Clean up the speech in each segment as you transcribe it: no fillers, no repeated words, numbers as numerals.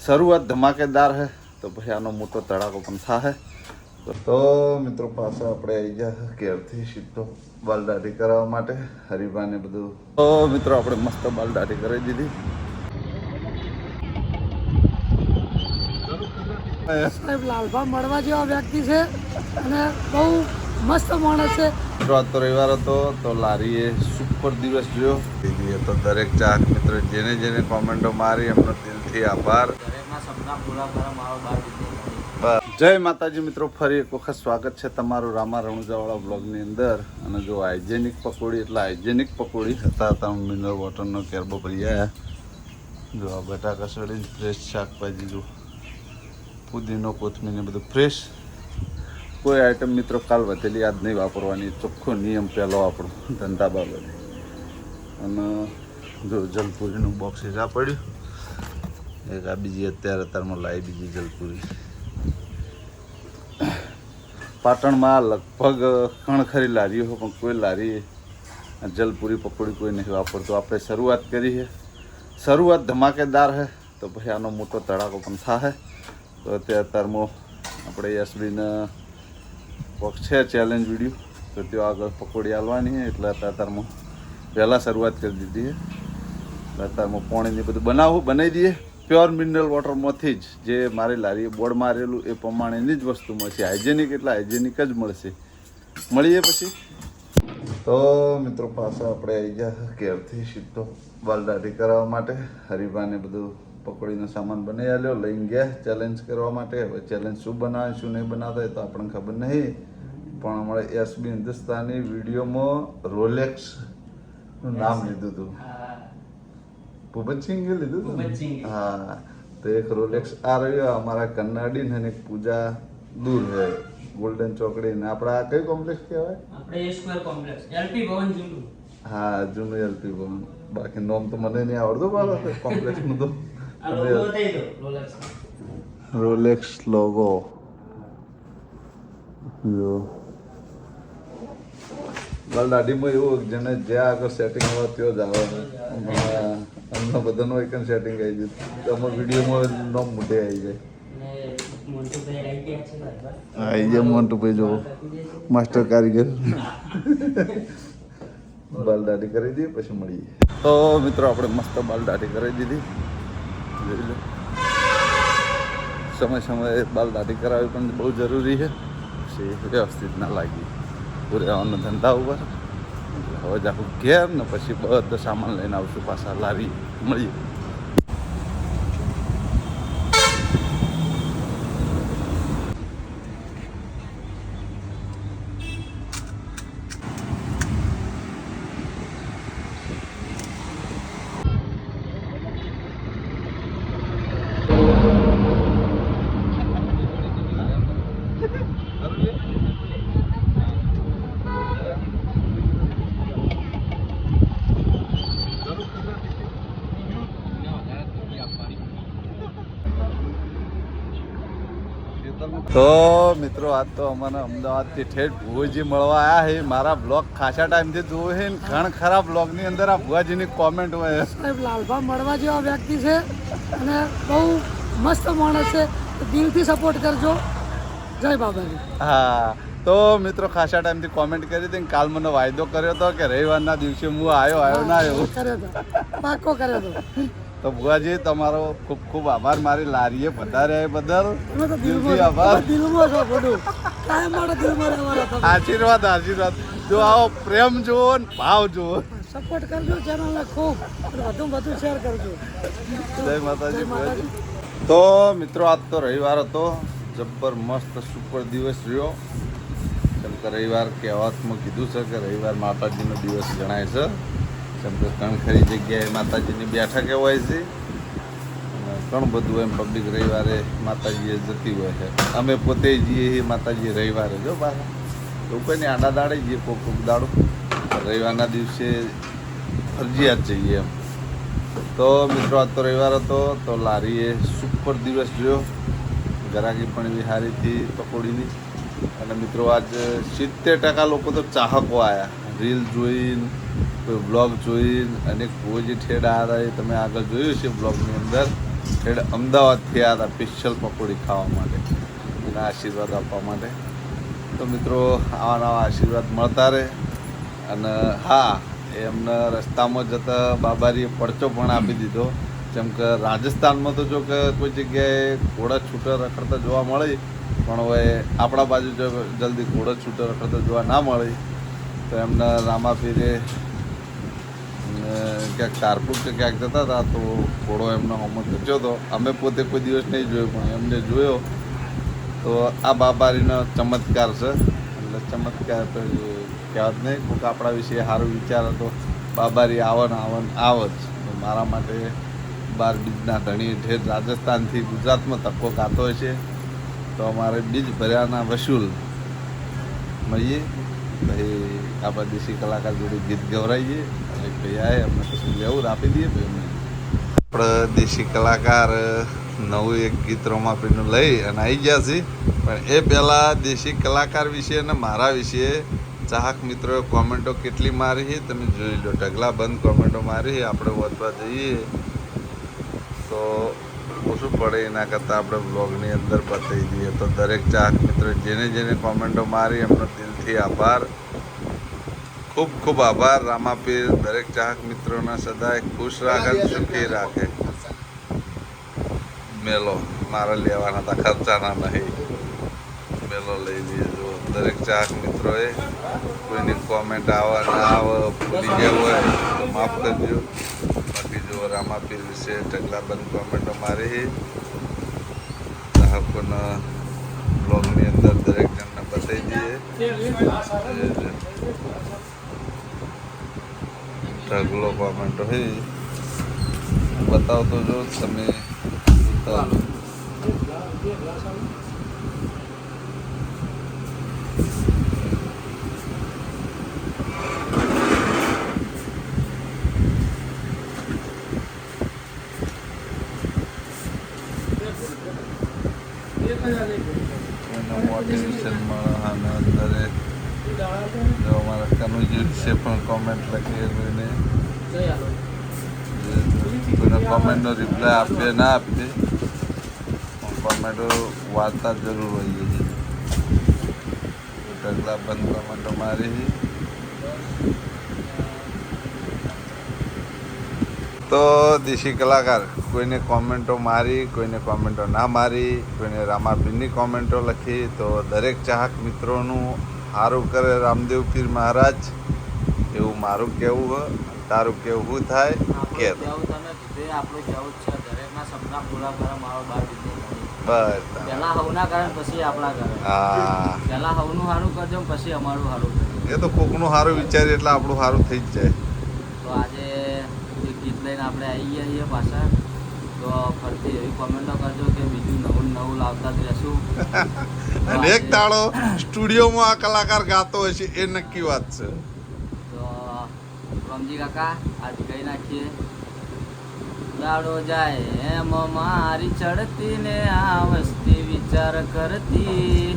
શરૂઆત ધમાકેદાર હે તો પછી આનો મોટો તડાકો પણ થાય. તો મિત્રો પાછા આપણે આવી ગયા ઘેરથી સીધો બાલદાઢી કરાવવા માટે હરિભાને બધું. તો મિત્રો આપણે મસ્ત બાલદાઢી કરાવી દીધી. સાહેબ લાલભા મળવા જેવા વ્યક્તિ છે અને બહુ મસ્ત માણસ છે. આજ તો રવિવાર હતો તો લારીએ સુપર દિવસ જોયો. તો દરેક ચાહક મિત્ર જેને જેને કોમેન્ટો મારી એમનો દિલથી આભાર. જય માતાજી મિત્રો, ફરી એક વખત સ્વાગત છે તમારું રામા રણુજાવાળા બ્લોગની અંદર. અને જો હાઇજેનિક પકોડી એટલે હાઇજેનિક પકોડી હતા. તમે મિનરલ વોટરનો કેરબો ભરી આવ્યા. જો આ બટાકા સળી ફ્રેશ શાકભાજી, જો પુદીનો કોથમીર બધું ફ્રેશ. કોઈ આઈટમ મિત્રો કાલ વધેલી યાદ નહીં વાપરવાની, ચોખ્ખો નિયમ પહેલો આપણો ધંધા બાબતે. અને જો જલપુરીનું બોક્સ જ આ પડ્યું. એક આ બીજી અત્યારમાં લાવી બીજી જલપુરી. પાટણમાં લગભગ ખરી લારીઓ પણ કોઈ લારી જલપુરી પકોડી કોઈ નહીં વાપરતું. આપણે શરૂઆત કરી છે, શરૂઆત ધમાકેદાર છે તો પછી આનો મોટો તડાકો પણ થાય. તો અત્યારમાં આપણે યશબીને બોક્સ છે ચેલેન્જ વિડીયો, તો ત્યાં આગળ પકોડી હાલવાની છે એટલે અત્યારમાં પહેલાં શરૂઆત કરી દીધી છે. અત્યારમાં પાણીની બધું બનાવી દઈએ. પ્યોર મિનરલ વોટરમાંથી જ જે મારી લારીએ બોર્ડ મારેલું એ પ્રમાણેની જ વસ્તુ મળશે. હાઇજેનિક એટલે હાઇજેનિક જ મળશે. મળીએ પછી. તો મિત્રો પાછા આપણે આવી ગયા ઘેરથી સીધો બાલદાઢી કરાવવા માટે હરિભાને બધું પકોડીનો સામાન બનાવી આલ્યો, લઈને ગયા ચેલેન્જ કરવા માટે. હવે ચેલેન્જ શું બનાવે શું નહીં બનાવતા એ તો આપણને ખબર નહીં, પણ અમારે એસબી હિન્દુસ્તાની વિડીયોમાં રોલેક્સનું નામ લીધું હતું. ભૂપતસિંહે લીધું હતું. હા, તો એક રોલેક્સ આ રહ્યો અમારા કન્નાડી ને એક પૂજા દૂર છે ગોલ્ડન ચોકડી ને. આપણે આ કઈ કોમ્પ્લેક્સ કહેવાય? આપણે એ સ્ક્વેર કોમ્પ્લેક્સ, એલપી ભવન જૂનું. હા, જૂનું એલપી ભવન. બાકી નામ તો મને નહીં આવડતું બાબા કોમ્પ્લેક્સનું તો. આ લોગો બતાવી દો રોલેક્સ. રોલેક્સ લોગો જો બાલદાઢીમાં એવું જેને જ્યાં આગળ સેટિંગ આવે ત્યાં જ આવે. અમને બધાનું એક સેટિંગ આવી ગયું. તમારા વિડીયોમાં નામ મોટે આવી જાય. આવી જાય મોન્ટુભાઈ જો માસ્ટર કારીગર. બાલદાઢી કરી દઈએ પછી મળીએ. તો મિત્રો આપણે મસ્ત બાલદાઢી કરી દીધી. સમય સમયે બાલદાઢી કરાવવી પણ બહુ જરૂરી છે. પછી વ્યવસ્થિત ના લાગી રહેવાનો ધંધા ઉપર. હવે જ આખું ઘેર ને પછી બધો સામાન લઈને આવશું પાછા લારી. મળીએ. તો મિત્રો આજ તો અમને અમદાવાદથી ઠેઠ ભુવાજી મળવા આવ્યા છે. મારા બ્લોગ ખાસા ટાઈમથી જોવે છે ને ઘણા ખરા બ્લોગની અંદર આ ભુવાજીની કોમેન્ટ હોય. સાહેબ લાલભા મળવા જેવા વ્યક્તિ છે અને બહુ મસ્ત માણસ છે. દિલથી સપોર્ટ કરજો. જય બાબાજી. હા, તો મિત્રો ખાસા ટાઈમથી કોમેન્ટ કરી હતી. કાલ મને વાયદો કર્યો હતો કે રવિવારના દિવસે હું આવ્યો ના આવ્યો. કર્યો હતો, પાક્કો કર્યો હતો. તો ભુવાજી તમારો ખૂબ ખૂબ આભાર. મારી લારીએ પધાર્યા એ બદલ દિલથી આભાર. દિલમાં છો બધું કાયમ માટે દિલમાં રહેવાના તમે. આશીર્વાદ આશીર્વાદ. જો આવો પ્રેમ જુઓ ને ભાવ જુઓ. સપોર્ટ કરજો ચેનલને ખૂબ અને વધુ શેર કરજો. જય માતાજી ભુવાજી. તો મિત્રો આજ તો રવિવાર હતો. જબ્બર મસ્ત સુપર દિવસ રહ્યો. કેમ કે રવિવાર કહેવતમાં કીધું છે કે રવિવાર માતાજીનો દિવસ ગણાય છે. કેમ કે ઘણી ખરી જગ્યાએ માતાજીની બેઠક હોય છે. ઘણું બધું એમ પબ્લિક રવિવારે માતાજીએ જતી હોય છે. અમે પોતે જઈએ છીએ માતાજી રવિવારે. જો પાછા એવું કંઈ નહીં, આડા દાડે જઈએ કોક દાડો. રવિવારના દિવસે ફરજિયાત જઈએ એમ. તો મિત્રો આજ તો રવિવાર હતો તો લારીએ સુપર દિવસ જોયો. ગ્રાહકી પણ એવી સારી હતી પકોડીની. અને મિત્રો આજ 70% લોકો તો ચાહકો આવ્યા. રીલ જોઈને, કોઈ બ્લોગ જોઈને, અને ભુવાજી ઠેડા આવ્યા. તમે આગળ જોયું છે બ્લોગની અંદર. એટલે અમદાવાદથી આવ્યા હતા સ્પેશિયલ પકોડી ખાવા માટે એના આશીર્વાદ આપવા માટે. તો મિત્રો આવા નવા આશીર્વાદ મળતા રહે. અને હા, એમને રસ્તામાં જતા બાબારીએ પડચો પણ આપી દીધો. જેમ કે રાજસ્થાનમાં તો જો કે કોઈ જગ્યાએ ઘોડા છૂટા રખડતા જોવા મળે, પણ હવે આપણા બાજુ જો જલ્દી ઘોડા છૂટા રખડતા જોવા ના મળે, તો એમને રામાપીરે ક્યાંક કારપુર કે ક્યાંક જતા હતા તો ઘોડો એમનો હોમો થયો હતો. અમે પોતે કોઈ દિવસ નહીં જોયો, પણ એમને જોયો તો આ બાબારીનો ચમત્કાર છે. એટલે ચમત્કાર તો કહેવત નહીં, કોઈક આપણા વિશે સારું વિચાર હતો, બાબારી આવે જ. તો મારા માટે બાર બીજના ધણી ઠેર રાજસ્થાનથી ગુજરાતમાં ધક્કો ખાતો હોય છે, તો અમારે બીજ ભર્યાના વસૂલ મળીએ. ભાઈ આપણા દેશી કલાકાર જોડે ગીત ગવરાઈએ અને ભાઈ આવે અમને કશું લેવું આપી દઈએ. ભાઈ અમને આપણે દેશી કલાકાર નવું એક ગીત રોમાપીનું લઈ અને આવી ગયા છીએ. પણ એ પહેલાં દેશી કલાકાર વિશે અને મારા વિશે ચાહક મિત્રોએ કોમેન્ટો કેટલી મારી છે તમે જોઈ લો. ઢગલા બંધ કોમેન્ટો મારી છે. આપણે વધવા જઈએ તો ઓછું પડે, એના કરતાં આપણે બ્લોગની અંદર બતાવી દઈએ. તો દરેક ચાહક મિત્રો જેને જેને કોમેન્ટો મારી એમનો દિલથી આભાર, ખૂબ ખૂબ આભાર. રામાપીર દરેક ચાહક મિત્રોને સદાય ખુશ રાખે, સુખી રાખે. મેલો મારા લેવાના હતા, ખર્ચાના નહીં. મેલો લઈ લીધો. દરેક ચાહક મિત્રોએ કોઈની કોમેન્ટ આવે ના આવે, ભૂલી ગયા હોય તો માફ કરજો. બાકી જો રામાપીર વિશે ઢગલા બંધ કોમેન્ટો મારી ચાહકોના બ્લોગની અંદર દરેક જણને બતાવી દઈએ. ઢગલો કોમેન્ટો હે બતાવતો જો તમે જોતા લો. મોટિવેશન મળે અને અત્યારે જો અમારા કનુજી વિશે પણ કોમેન્ટ લખીએ, કોઈને કોમેન્ટનો રિપ્લાય આપીએ ના આપીએ, પણ કોમેન્ટો વાંચતા જરૂર હોઈએ છીએ. ઢગલા બંધ કોમેન્ટો મારી. તો દેશી કલાકાર કોઈને કોમેન્ટો મારી, કોઈને કોમેન્ટો ના મારી, કોઈને રામાપીરની કોમેન્ટો લખી, તો દરેક ચાહક મિત્રોનું સારું કરે રામદેવ પીર મહારાજ, એવું મારું કહેવું હોય. તારું કેવું શું થાય કે બસ પહેલા હવના કારણ પછી આપણા કારણ. હા, પહેલા હવનું સારું કરજો પછી અમારું સારું કરજો. એ તો કોકનું સારું વિચારીએ એટલે આપણું સારું થઈ જ જાય. તો આજે એક ગીત લઈને આપણે આવી ગયા છીએ પાછા. તો ફરતી એવી કોમેન્ટો કરજો કે બીજું નવું નવું લાવતા જ રહેશું. અને એક દાડો સ્ટુડિયોમાં આ કલાકાર ગાતો હોય છે એ નક્કી વાત છે. તો રમજી કાકા આજ કહી નાખીએ. દાડો જાય એમ મારી ચડતી ને આ વસ્તી વિચાર કરતી.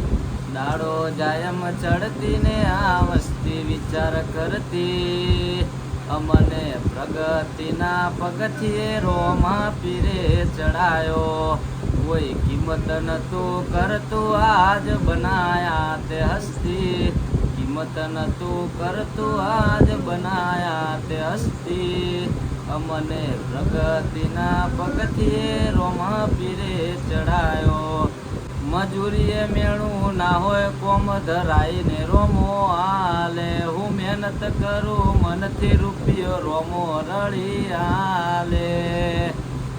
દાડો જાય એમ ચડતી ને આ વસ્તી વિચાર કરતી. અમને પ્રગતિના પગથિયે રોમા પીરે ચડાયો. કોઈ કિંમત નતું કરતું આજ બનાયા તે હસ્તી. કિંમત નતું કરતું આજ બનાયા તે હસ્તી. અમને પ્રગતિના પગથિયે રોમા પીરે ચડાયો. મજૂરીએ મેળું ના હોય કોમ ધરાઈને રોમો આલે. હું મહેનત કરું મનથી રૂપિયો રોમો રળી આલે.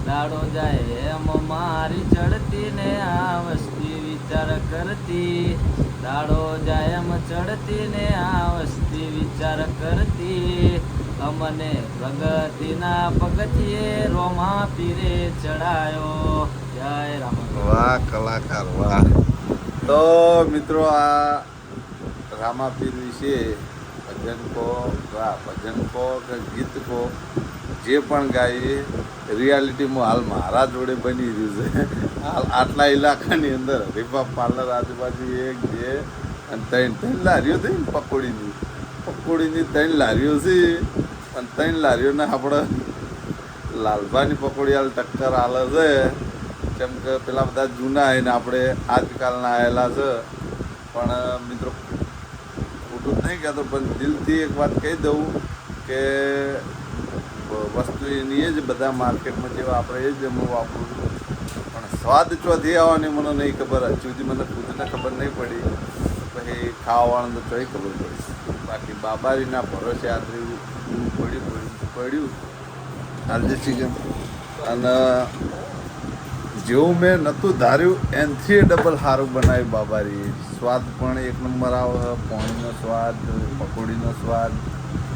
દાડો જાય એમ મારી ચડતી ને આ વસ્તી વિચાર કરતી. દાડો જાય એમ ચડતી ને આ વસ્તી વિચાર કરતી. અમને પ્રગતિના પગથિયે રોમા પીરે ચડાયો. જય રામ. વાહ કલાકાર વાહ. તો મિત્રો આ રામાપીર વિશે ભજન કો કે ગીત કો જે પણ ગાઈએ રિયાલિટીમાં હાલ મારા જોડે બની રહ્યું છે. હાલ આટલા ઇલાકાની અંદર હરીફા પાર્લર આજુબાજુ 1 2 અને 3 લારીઓ થઈ ને પકોડીની 3 લારીઓ છે. અને 3 લારીઓને આપણે લાલભાની પકોડી હાલ ટક્કર હાલે છે. કેમ કે પેલા બધા જૂના છે ને આપણે આજકાલના આવેલા છે. પણ મિત્રો ખોટું જ નહીં કહેતો, પણ દિલથી એક વાત કહી દઉં કે વસ્તુ એની એ જ બધા માર્કેટમાં જેવા આપણે એ જ હું વાપરું છું. પણ સ્વાદ ચોથી આવવાની મને નહીં ખબર, હજુ સુધી મને ખુદને ખબર નહીં પડી. પછી ખાવાવાળાને તો ચોઈ ખબર પડી. બાકી બાબારીના ભરોસે આદરી પડ્યું આજે ચિકન. અને જેવું મેં નહોતું ધાર્યું એનાથી ડબલ સારું બનાવ્યું બાબારી. સ્વાદ પણ એક નંબર આવે, પાણીનો સ્વાદ, પકોડીનો સ્વાદ.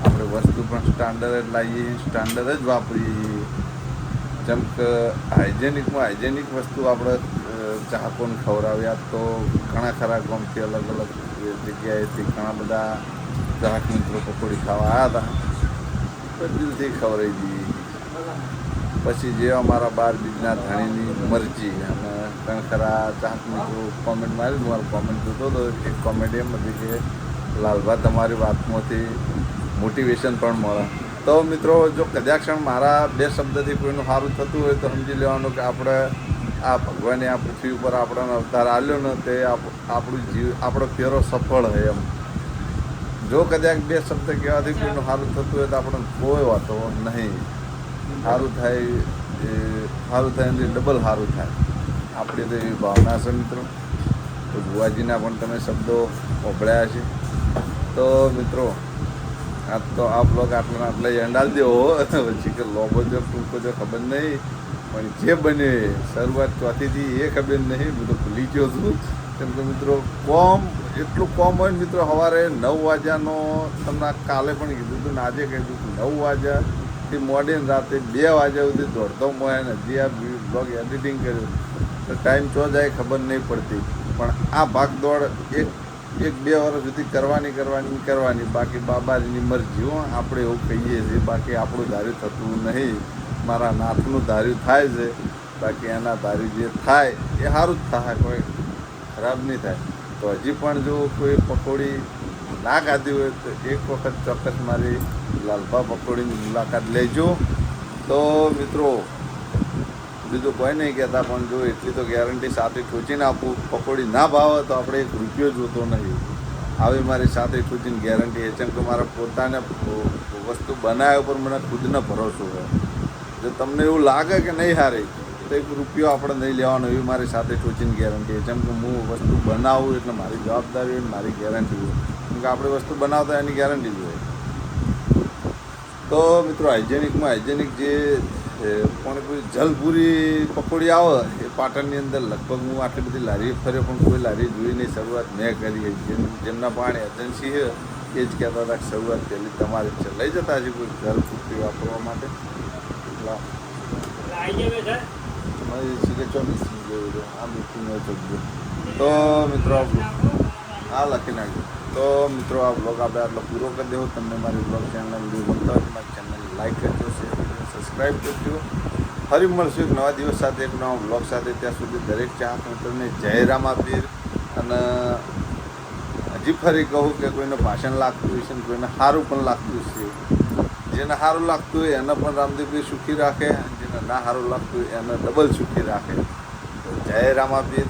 આપણે વસ્તુ પણ સ્ટાન્ડર્ડ જ લાવીએ, સ્ટાન્ડર્ડ જ વાપરીએ. જેમ કે હાઇજેનિક વસ્તુ આપણે ચાહકોને ખવડાવ્યા તો ઘણા ખરા ગામથી અલગ અલગ જગ્યાએથી ઘણા બધા ગ્રાહક મિત્રો પકોડી ખાવા આવ્યા હતા. તો દિલથી ખવડાવી દીધી. પછી જે અમારા બાર બીજના ધણીની મરજી અને ઘણા ખરા ચાહક મિત્રો કોમેન્ટ મારી, મારો કોમેન્ટ જોતો હતો. એક કોમેન્ટ એમ હતી કે લાલભા તમારી વાતમાંથી મોટિવેશન પણ મળે. તો મિત્રો જો કદાચ ક્ષણ મારા બે શબ્દથી કોઈનું સારું થતું હોય તો સમજી લેવાનું કે આપણે આ ભગવાને આ પૃથ્વી ઉપર આપણને અવતાર આપ્યો ને તે આપણો ફેરો સફળ છે એમ. જો કદાચ બે શબ્દ કહેવાથી કોઈનું સારું થતું હોય તો આપણને કોઈ વાતો નહીં. સારું થાય એની ડબલ સારું થાય. આપણી તો એવી ભાવના છે મિત્રો. તો બુવાજીના પણ તમે શબ્દો ઓભળ્યા છે. તો મિત્રો આ તો આ બ્લોગ આટલા એંડાલ દેવો. પછી કે લોબો જો ટૂંકો જો ખબર નહીં, પણ જે બને શરૂઆત ચોથીથી એ ખબર નહીં. હું તો ભૂલી ગયો છું. કેમ કે મિત્રો એટલું કોમ હોય ને મિત્રો. સવારે 9 વાગ્યાનો તમને કાલે પણ કીધું હતું ને આજે કીધું હતું, 9 વાગ્યાથી મોડીને રાતે 2 વાગ્યા સુધી દોડતો હોય ને હજી આ બ્લોગ એડિટિંગ કર્યું તો ટાઈમ ચો જાય ખબર નહીં પડતી. પણ આ ભાગદોડ એક બે વર્ષ સુધી કરવાની. બાકી બાબાજીની મરજી. આપણે એવું કહીએ છીએ, બાકી આપણું ધાર્યું થતું નહીં. મારા નાથનું ધાર્યું થાય છે, બાકી એના ધાર્યું જે થાય એ સારું જ થાય, કોઈ ખરાબ નહીં થાય. તો હજી પણ જો કોઈ પકોડી ના ખાધી હોય તો એક વખત ચોક્કસ મારી લાલભા પકોડીની મુલાકાત લેજો. તો મિત્રો બીજું કોઈ નહીં કહેતા, પણ જો એટલી તો ગેરંટી સાથે ઠોચીને આપું, પકોડી ના ભાવે તો આપણે 1 રૂપિયો જોતો નહીં. આવી મારી સાથે ઠોચીને ગેરંટી છે. કેમ કે મારા પોતાને વસ્તુ બનાવ્યા ઉપર મને ખુદનો ભરોસો હોય. જો તમને એવું લાગે કે નહીં હારી તો 1 રૂપિયો આપણે નહીં લેવાનો, એવી મારી સાથે ઠોચીને ગેરંટી છે. જેમ કે હું વસ્તુ બનાવું એટલે મારી જવાબદારી હોય, મારી ગેરંટી હોય. કેમ કે આપણે વસ્તુ બનાવતા એની ગેરંટી જ હોય. તો મિત્રો હાઇજેનિક જે પણ કોઈ જલપુરી પકોડી આવે એ પાટણની અંદર લગભગ હું આટલી બધી લારી ફર્યો પણ કોઈ લારી જોઈ નહીં. શરૂઆત મેં કરી. જેમના પાણી એજન્સી છે એ જ કહેતા હતા કે શરૂઆત પહેલી તમારી છે. લઈ જતા હજી કોઈ જલપુરી વાપરવા માટે. તો મિત્રો આ લખી નાખજો. તો મિત્રો આ બ્લોગ આપણે આટલો પૂરો કરી દેવો. તમને મારી બ્લોગ ચેનલ વિડીયો ગમતા હોય તો મારી ચેનલને લાઈક કરજો, શેર કરજો, સબસ્ક્રાઈબ કરજો. ફરી મળશું એક નવા દિવસ સાથે, એક નવા બ્લોગ સાથે. ત્યાં સુધી દરેક ચાહક મિત્રોને જય રામાપીર. અને હજી ફરી કહું કે કોઈને ભાષણ લાગતું હોય છે ને કોઈને સારું પણ લાગતું છે. જેને સારું લાગતું હોય એને પણ રામદેવભાઈ સુખી રાખે, જેને ના સારું લાગતું હોય એને ડબલ સુખી રાખે. તો જય રામાપીર.